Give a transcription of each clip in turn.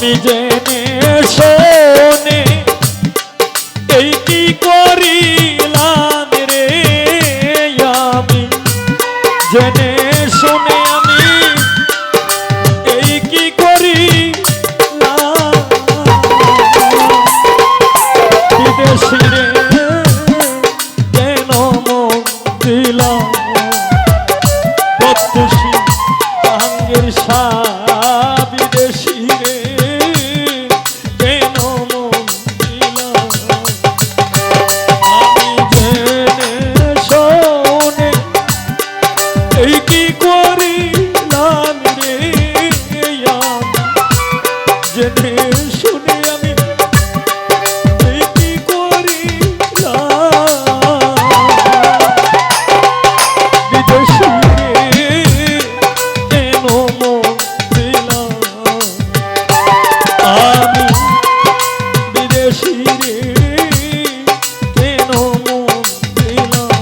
আমি জেনে শোনে এই কি করিলাম রে, আমি জেনে শোনে আমি এই কি করিলাম। বিদেশি রে কেন মন দিলাম, প্রত্যুষী জাহাঙ্গীর শাহ বিদেশি রে কেন মন দিলাম। আমি জেনে শোনে এই কি করিলাম রে, জেনে শুনে আমি এই কি করিলাম। বিদেশি রে কেন মন দিলাম, আমি বিদেশি রে কেন মন দিলাম।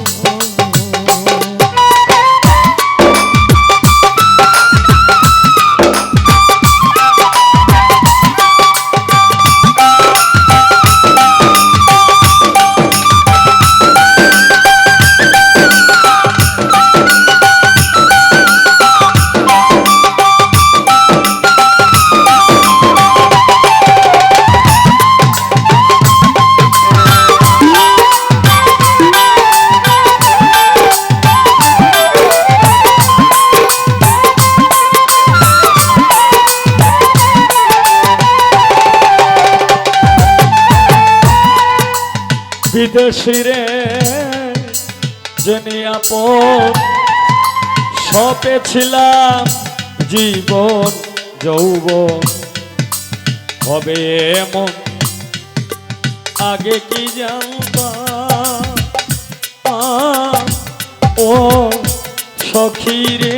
বিদেশি রে জেনে আপন সপেছিলাম জীবন যৌবন হবে এমন, আগে কি জানতাম ও সখী রে।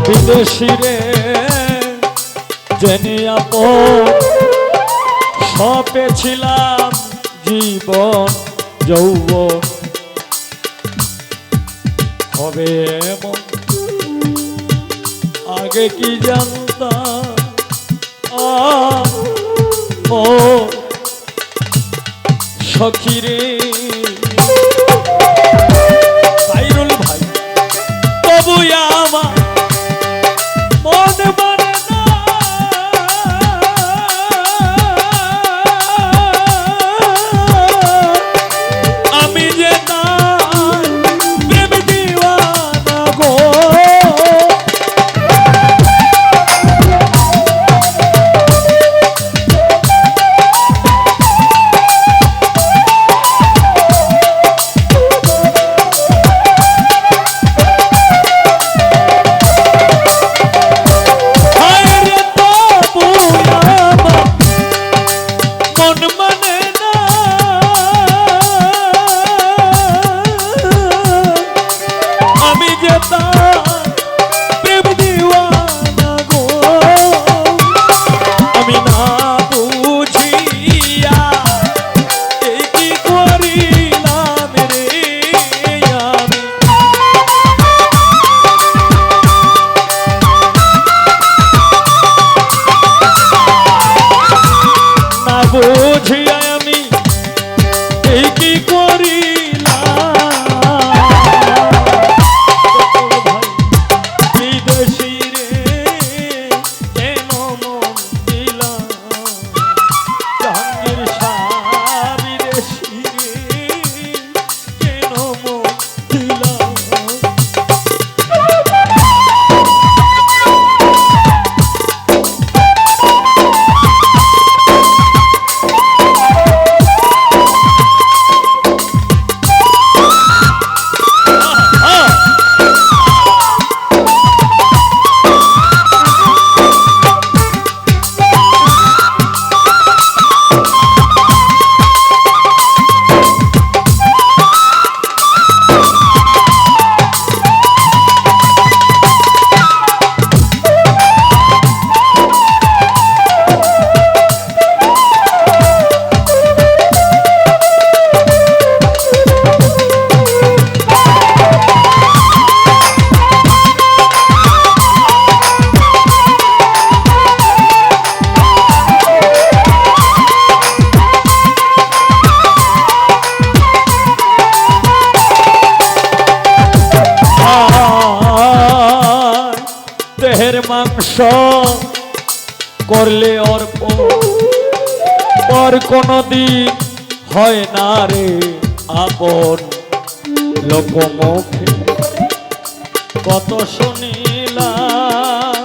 বিদেশি রে জেনে আপন সপেছিলাম জীবন যৌবন হবে এমন, আগে কি জানতাম ও সখী রে। ভাইরুল ভাই তবু আমার মন মানে না, আমি যে তার প্রেম দিওয়ানা গো। মাংস করলে অর্প পর কোনদিন হয় না রে আপন লোকমুখে কত শুনিলাম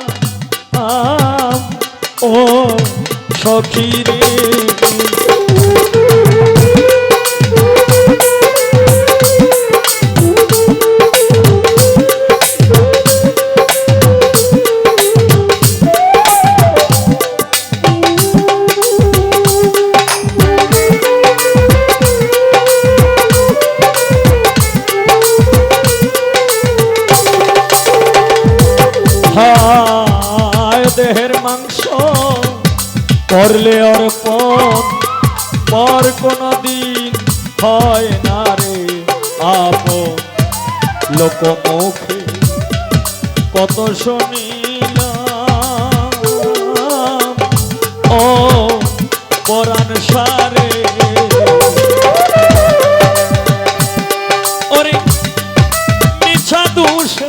ও সখী রে দেহের মাংস করলে অর্পণ পর কোনদিন হয় না রে আপন লোকমুখে কত শুনিলাম ও পরাণ সারে ওরে মিছা দোষে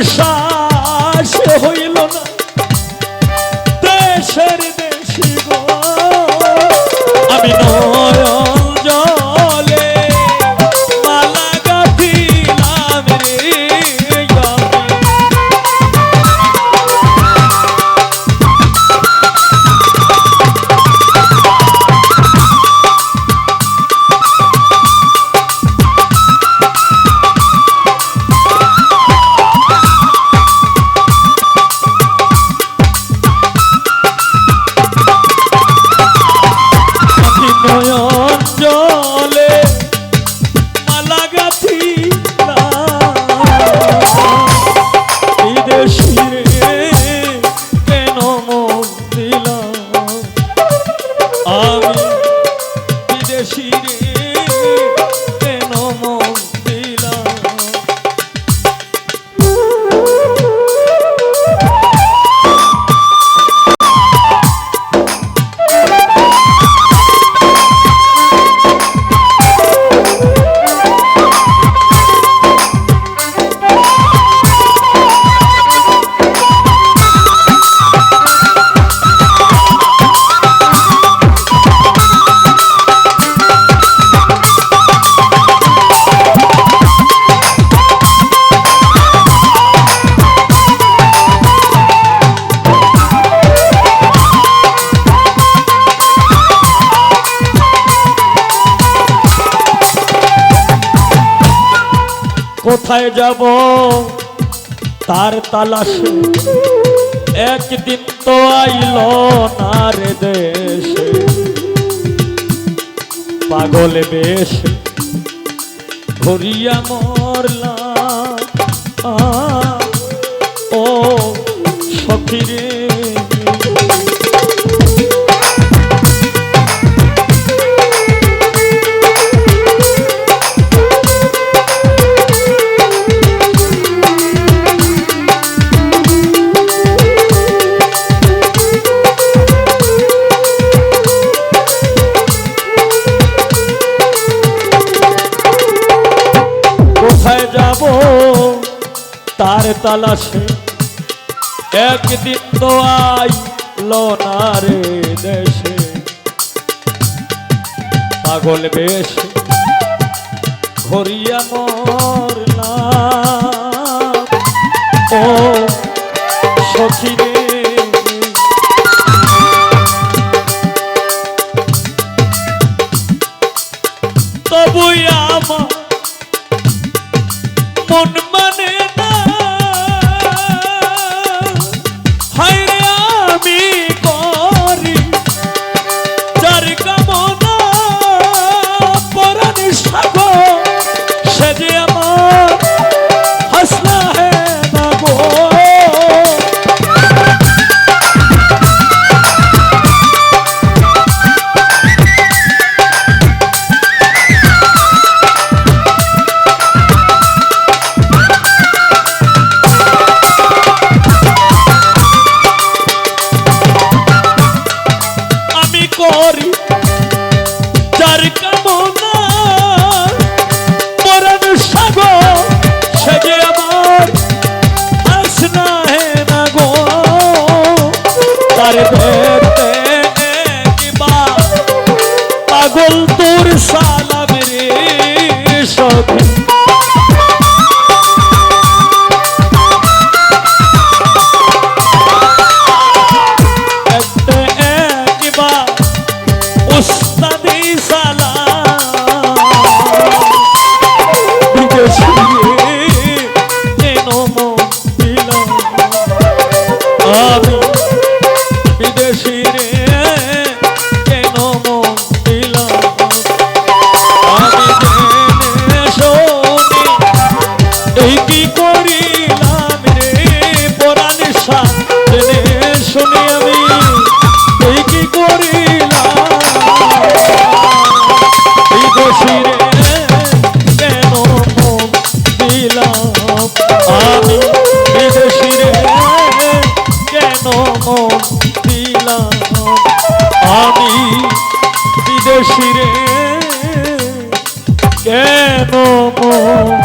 শ্বাস হইল না দেশের দেশি গো আমি নয়ন জলে মালা গাঁথিলাম রে কোথায় যাব তার তালাশে একদিন তো আইল না রে দেশে পাগল বেশ ঘুরিয়া মরলাম ও সখী রে তার তালাশে একদিন তো আইল না রে দেশে পাগল বেশ ঘুরিয়া মরলাম ও সখী রে করি যার কামনা মরণ সাগর সে যে আমার হাসনা হে না গো তার দেখতে একবার পাগল তোর সালাম রে সখী উস্তাদি সালাম বিদেশি কেন মন দিলাম আমি বিদেশি রে কেন মন দিলাম আমি জেনে শুনি এই কি করিলাম রে পরাণ শাহ জেনে শুনি আমি এই কি করিলাম বিদেশিরে কেন মন দিলাম আমি বিদেশিরে কেন মন দিলাম আমি বিদেশিরে কেন মন